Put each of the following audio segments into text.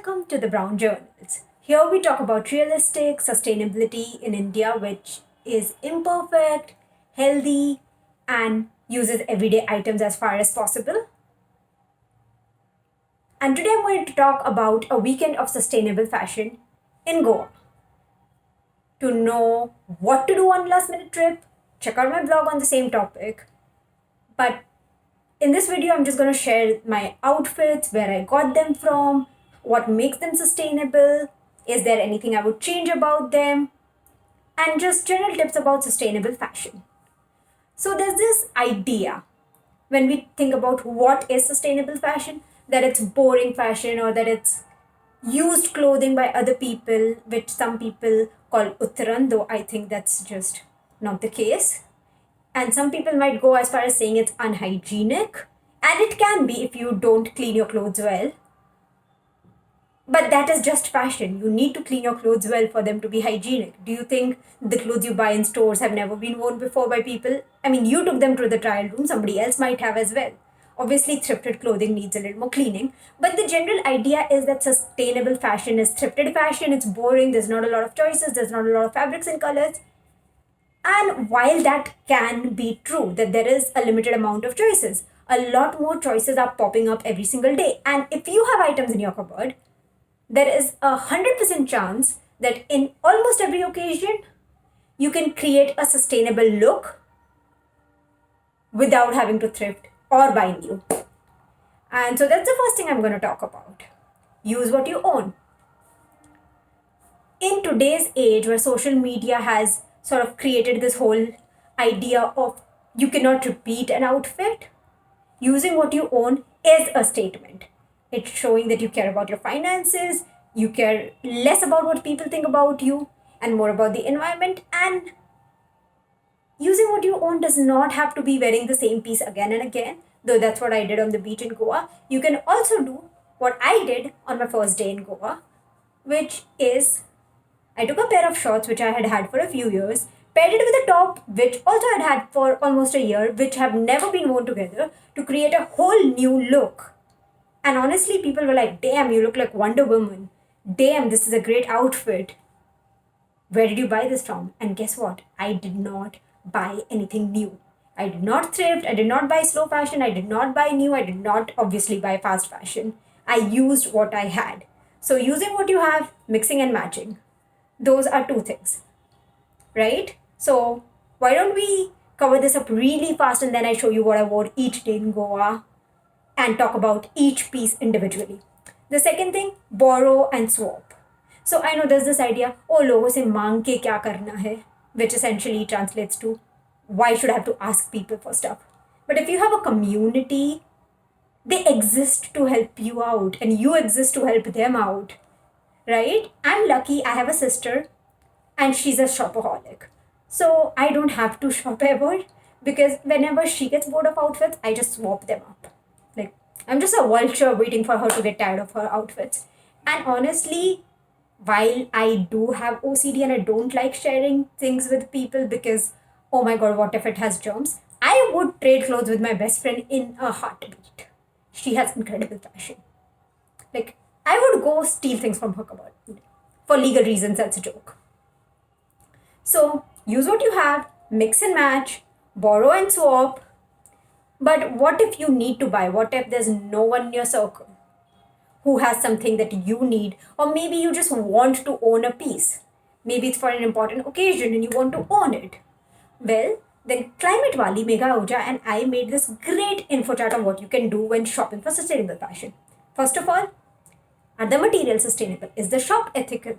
welcome to the Brown Journals. Here we talk about realistic sustainability in India, which is imperfect, healthy, and uses everyday items as far as possible. And today I'm going to talk about a weekend of sustainable fashion in Goa. To know what to do on last minute trip, check out my blog on the same topic. But in this video, I'm just going to share my outfits, where I got them from, what makes them sustainable, is there anything I would change about them, and just general tips about sustainable fashion. So there's this idea when we think about what is sustainable fashion, that it's boring fashion or that it's used clothing by other people, which some people call uttaran, though I think that's just not the case. And some people might go as far as saying it's unhygienic, and it can be if you don't clean your clothes well. But that is just fashion. You need to clean your clothes well for them to be hygienic. Do you think the clothes you buy in stores have never been worn before by people? I mean, you took them to the trial room, somebody else might have as well. Obviously, thrifted clothing needs a little more cleaning, but the general idea is that sustainable fashion is thrifted fashion. It's boring, there's not a lot of choices, there's not a lot of fabrics and colors. And while that can be true, that there is a limited amount of choices, a lot more choices are popping up every single day. And if you have items in your cupboard, there is 100% chance that in almost every occasion, you can create a sustainable look without having to thrift or buy new. And so that's the first thing I'm going to talk about. Use what you own. In today's age where social media has sort of created this whole idea of you cannot repeat an outfit, using what you own is a statement. It's showing that you care about your finances, you care less about what people think about you, and more about the environment. And using what you own does not have to be wearing the same piece again and again, though that's what I did on the beach in Goa. You can also do what I did on my first day in Goa, which is I took a pair of shorts which I had had for a few years, paired it with a top which also I had had for almost a year, which have never been worn together, to create a whole new look. And honestly, people were like, damn, you look like Wonder Woman. Damn, this is a great outfit. Where did you buy this from? And guess what? I did not buy anything new. I did not thrift, I did not buy slow fashion, I did not buy new, I did not obviously buy fast fashion. I used what I had. So using what you have, mixing and matching. Those are two things, right? So why don't we cover this up really fast and then I show you what I wore each day in Goa and talk about each piece individually. The second thing, borrow and swap. So I know there's this idea, oh, logo se maang ke kya karna hai, which essentially translates to why should I have to ask people for stuff? But if you have a community, they exist to help you out and you exist to help them out. Right? I'm lucky I have a sister and she's a shopaholic. So I don't have to shop ever because whenever she gets bored of outfits, I just swap them up. Like, I'm just a vulture waiting for her to get tired of her outfits. And honestly, while I do have OCD and I don't like sharing things with people because, oh my god, what if it has germs? I would trade clothes with my best friend in a heartbeat. She has incredible fashion. Like, I would go steal things from her cupboard. For legal reasons, that's a joke. So, use what you have, mix and match, borrow and swap. But what if you need to buy? What if there's no one in your circle who has something that you need? Or maybe you just want to own a piece. Maybe it's for an important occasion and you want to own it. Well, then Climate Wali Mega Uja and I made this great info chart on what you can do when shopping for sustainable fashion. First of all, are the materials sustainable? Is the shop ethical?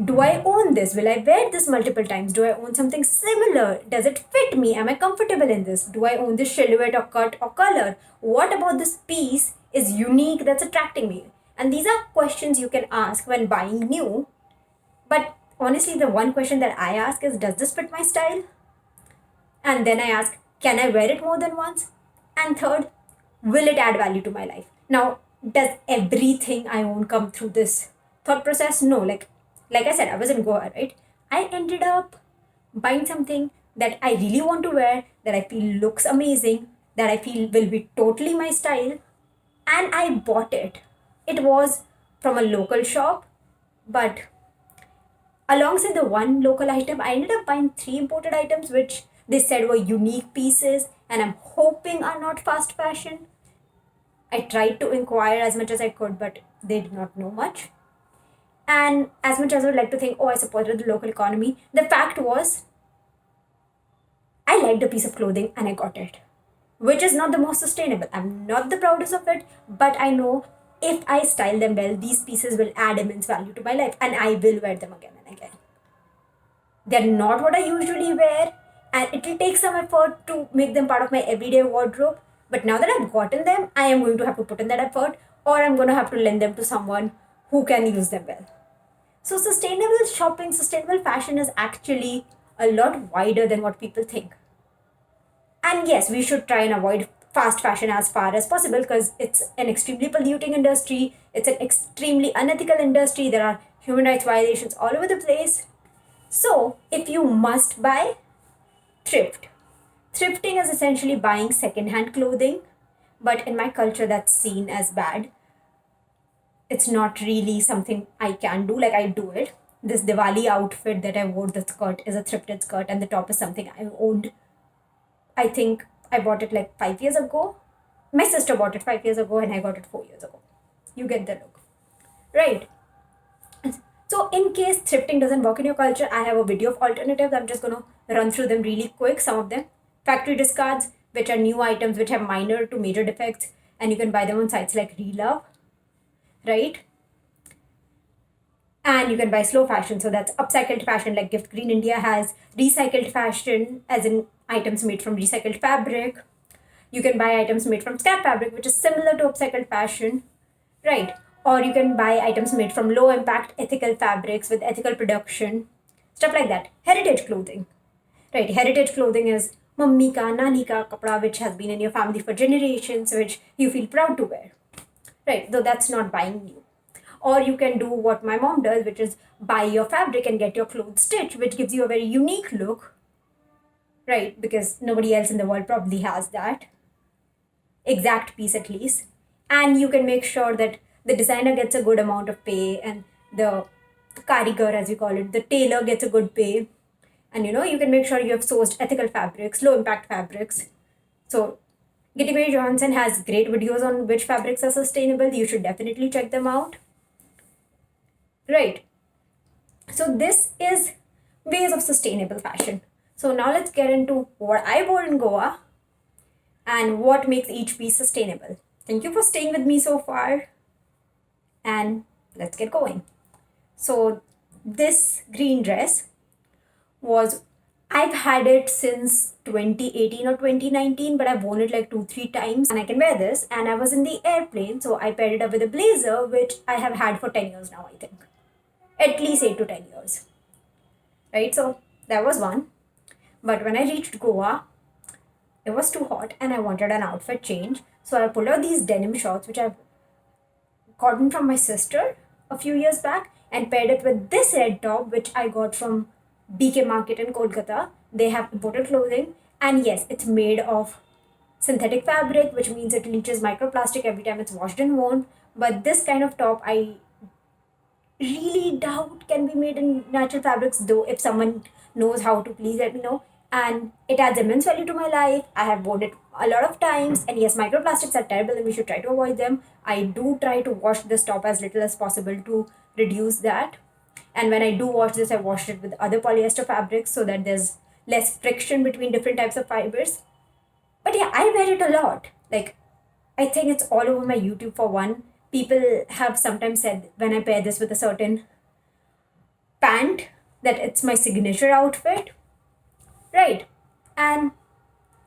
Do I own this? Will I wear this multiple times? Do I own something similar? Does it fit me? Am I comfortable in this? Do I own this silhouette or cut or color? What about this piece is unique that's attracting me? And these are questions you can ask when buying new. But honestly, the one question that I ask is, does this fit my style? And then I ask, can I wear it more than once? And third, will it add value to my life? Now, does everything I own come through this thought process? No, like I said, I was in Goa, right? I ended up buying something that I really want to wear, that I feel looks amazing, that I feel will be totally my style, and I bought it. It was from a local shop, but alongside the one local item, I ended up buying three imported items, which they said were unique pieces and I'm hoping are not fast fashion. I tried to inquire as much as I could, but they did not know much. And as much as I would like to think, oh, I supported the local economy, the fact was, I liked a piece of clothing and I got it, which is not the most sustainable. I'm not the proudest of it, but I know if I style them well, these pieces will add immense value to my life and I will wear them again and again. They're not what I usually wear, and it will take some effort to make them part of my everyday wardrobe. But now that I've gotten them, I am going to have to put in that effort, or I'm going to have to lend them to someone who can use them well. So, sustainable shopping, sustainable fashion is actually a lot wider than what people think. And yes, we should try and avoid fast fashion as far as possible because it's an extremely polluting industry, it's an extremely unethical industry, there are human rights violations all over the place. So, if you must buy, thrift. Thrifting is essentially buying second-hand clothing, but in my culture, that's seen as bad. It's not really something I can do, like I do it. This Diwali outfit that I wore, the skirt is a thrifted skirt, and the top is something I owned. I think I bought it like 5 years ago. My sister bought it 5 years ago, and I got it 4 years ago. You get the look, right? So, in case thrifting doesn't work in your culture, I have a video of alternatives. I'm just gonna run through them really quick. Some of them factory discards, which are new items which have minor to major defects, and you can buy them on sites like Relove, right? And you can buy slow fashion, so that's upcycled fashion like Gift Green India has, recycled fashion, as in items made from recycled fabric. You can buy items made from scrap fabric, which is similar to upcycled fashion, right? Or you can buy items made from low impact ethical fabrics with ethical production, stuff like that. Heritage clothing, right? Heritage clothing is mummy ka, nani ka kapda, which has been in your family for generations, which you feel proud to wear, right? Though that's not buying new. Or you can do what my mom does, which is buy your fabric and get your clothes stitched, which gives you a very unique look, right? Because nobody else in the world probably has that exact piece at least. And you can make sure that the designer gets a good amount of pay and the karigar, as we call it, the tailor gets a good pay. And you can make sure you have sourced ethical fabrics, low impact fabrics. So Getty May Johnson has great videos on which fabrics are sustainable. You should definitely check them out. Right. So this is ways of sustainable fashion. So now let's get into what I wore in Goa and what makes each piece sustainable. Thank you for staying with me so far. And let's get going. So this green dress was, I've had it since 2018 or 2019, but I've worn it like 2-3 times and I can wear this. And I was in the airplane, so I paired it up with a blazer, which I have had for 10 years now, I think. At least 8 to 10 years. Right, so that was one. But when I reached Goa, it was too hot and I wanted an outfit change. So I pulled out these denim shorts, which I've gotten from my sister a few years back, and paired it with this red top, which I got from BK Market in Kolkata. They have imported clothing, and yes, it's made of synthetic fabric, which means it leaches microplastic every time it's washed and worn. But this kind of top, I really doubt can be made in natural fabrics, though if someone knows how to, please let me know. And it adds immense value to my life. I have worn it a lot of times, and yes, microplastics are terrible and we should try to avoid them. I do try to wash this top as little as possible to reduce that. And when I do wash this, I wash it with other polyester fabrics so that there's less friction between different types of fibers. But yeah, I wear it a lot. Like, I think it's all over my YouTube for one. People have sometimes said when I pair this with a certain pant that it's my signature outfit. Right. And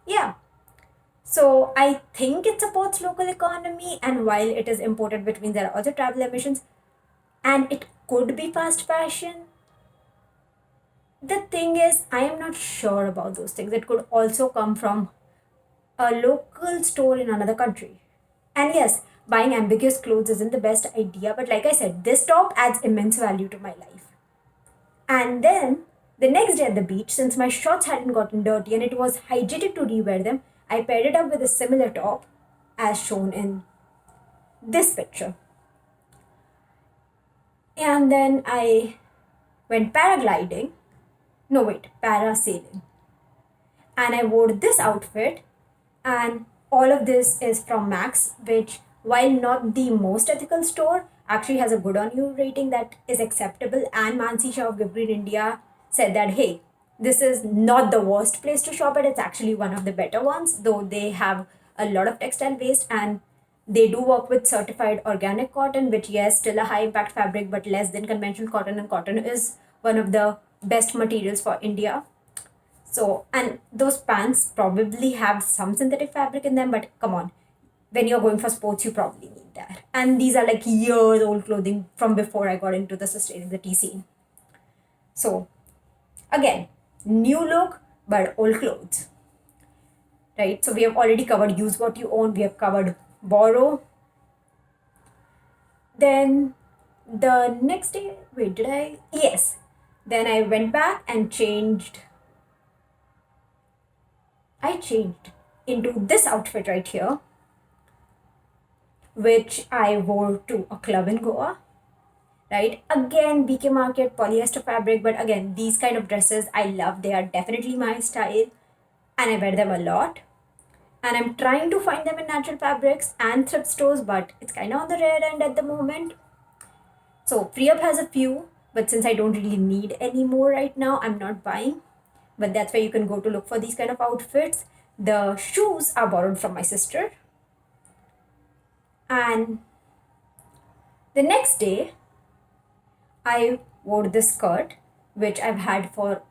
yeah. So I think it supports local economy, and while it is imported, which means there are also travel emissions, and it could be fast fashion. The thing is, I am not sure about those things. It could also come from a local store in another country. And yes, buying ambiguous clothes isn't the best idea, but like I said, this top adds immense value to my life. And then the next day at the beach, since my shorts hadn't gotten dirty and it was hygienic to rewear them, I paired it up with a similar top as shown in this picture. And then I went paragliding. No, wait, parasailing. And I wore this outfit, and all of this is from Max, which, while not the most ethical store, actually has a good on you rating that is acceptable. And Mansi Shah of Give Green India said that, hey, this is not the worst place to shop at, it's actually one of the better ones, though they have a lot of textile waste, and they do work with certified organic cotton, which, yes, still a high impact fabric, but less than conventional cotton, and cotton is one of the best materials for India. So, and those pants probably have some synthetic fabric in them, but come on, when you're going for sports, you probably need that. And these are like years old clothing from before I got into the sustainability scene. So, again, new look, but old clothes, right? So, we have already covered use what you own, we have covered borrow. Then, the next day, wait, did I? Yes. Then I went back and changed into this outfit right here, which I wore to a club in Goa. Right? Again, BK Market, polyester fabric, but again, these kind of dresses I love. They are definitely my style, and I wear them a lot. And I'm trying to find them in natural fabrics and thrift stores, but it's kind of on the rare end at the moment. So, Free Up has a few, but since I don't really need any more right now, I'm not buying. But that's where you can go to look for these kind of outfits. The shoes are borrowed from my sister. And the next day, I wore this skirt, which I've had for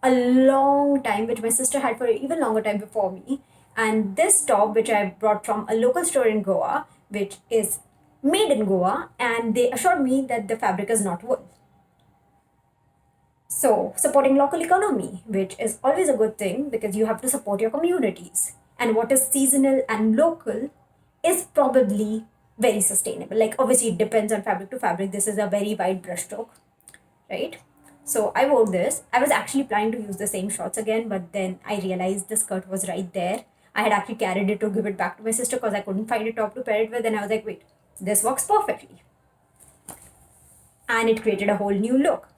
a long time, which my sister had for an even longer time before me. And this top, which I brought from a local store in Goa, which is made in Goa, and they assured me that the fabric is not wool. So, supporting local economy, which is always a good thing because you have to support your communities. And what is seasonal and local is probably very sustainable. Like, obviously, it depends on fabric to fabric. This is a very wide brushstroke, right? So, I wore this. I was actually planning to use the same shorts again, but then I realized the skirt was right there. I had actually carried it to give it back to my sister because I couldn't find a top to pair it with. And I was like, wait, this works perfectly. And it created a whole new look.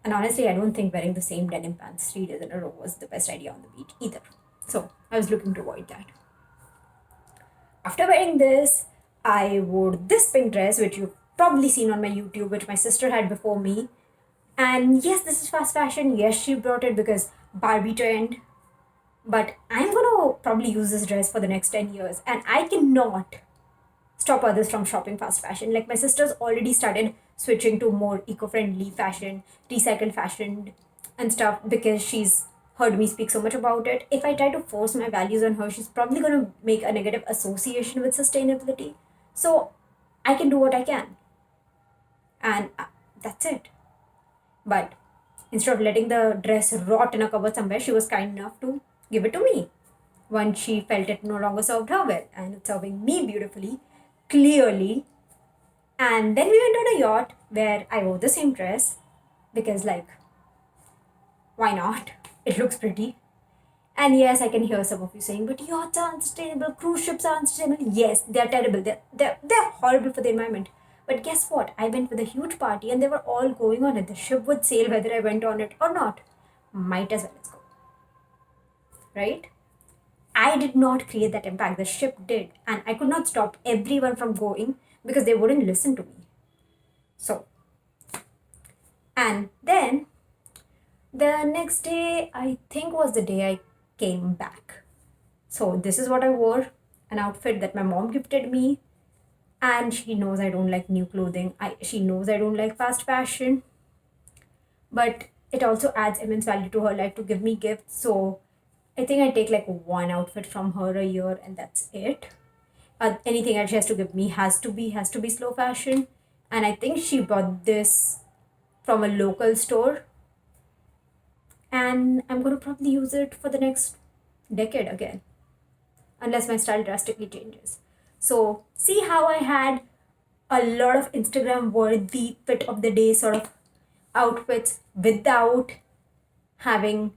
And honestly, I don't think wearing the same denim pants 3 days in a row was the best idea on the beach either. So I was looking to avoid that. After wearing this, I wore this pink dress, which you've probably seen on my YouTube, which my sister had before me. And yes, this is fast fashion. Yes, she brought it because Barbie trend. But I'm gonna probably use this dress for the next 10 years. And I cannot stop others from shopping fast fashion. Like my sister's already started switching to more eco-friendly fashion, recycled fashion and stuff because she's heard me speak so much about it. If I try to force my values on her, she's probably going to make a negative association with sustainability. So I can do what I can. And that's it. But instead of letting the dress rot in a cupboard somewhere, she was kind enough to give it to me once she felt it no longer served her well, and it's serving me beautifully, clearly. And then we went on a yacht where I wore the same dress because, like, why not? It looks pretty. And yes, I can hear some of you saying, but yachts are unsustainable, cruise ships are unsustainable. Yes, they're terrible. They're horrible for the environment. But guess what? I went with a huge party and they were all going on it. The ship would sail whether I went on it or not. Might as well, let's go. Right? I did not create that impact. The ship did. And I could not stop everyone from going because they wouldn't listen to me. So, and then the next day, I think was the day I came back. So, this is what I wore, an outfit that my mom gifted me. And she knows I don't like new clothing. She knows I don't like fast fashion. But it also adds immense value to her life to give me gifts. So, I think I take like one outfit from her a year and that's it. Anything else she has to give me has to be slow fashion. And I think she bought this from a local store, and I'm going to probably use it for the next decade again, unless my style drastically changes. So, see how I had a lot of Instagram worthy fit of the day sort of outfits without having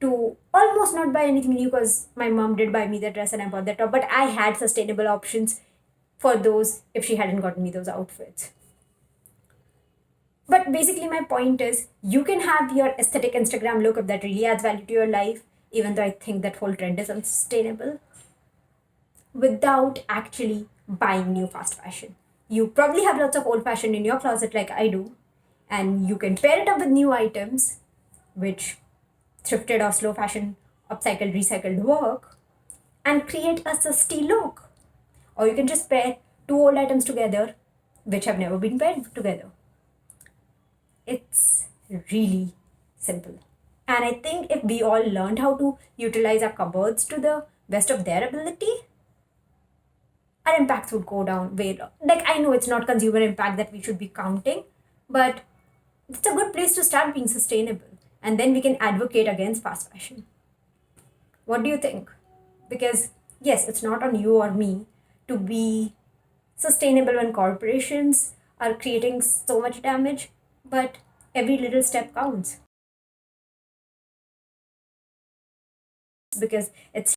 to almost not buy anything new because my mom did buy me the dress and I bought the top, but I had sustainable options for those if she hadn't gotten me those outfits. But basically, my point is you can have your aesthetic Instagram look if that really adds value to your life, even though I think that whole trend is unsustainable, without actually buying new fast fashion. You probably have lots of old fashion in your closet, like I do, and you can pair it up with new items, which thrifted or slow fashion, upcycled, recycled work, and create a susty look. Or you can just pair two old items together, which have never been paired together. It's really simple. And I think if we all learned how to utilize our cupboards to the best of their ability, our impacts would go down way low. Like, I know it's not consumer impact that we should be counting, but it's a good place to start being sustainable. And then we can advocate against fast fashion. What do you think? Because, yes, it's not on you or me to be sustainable when corporations are creating so much damage, but every little step counts because it's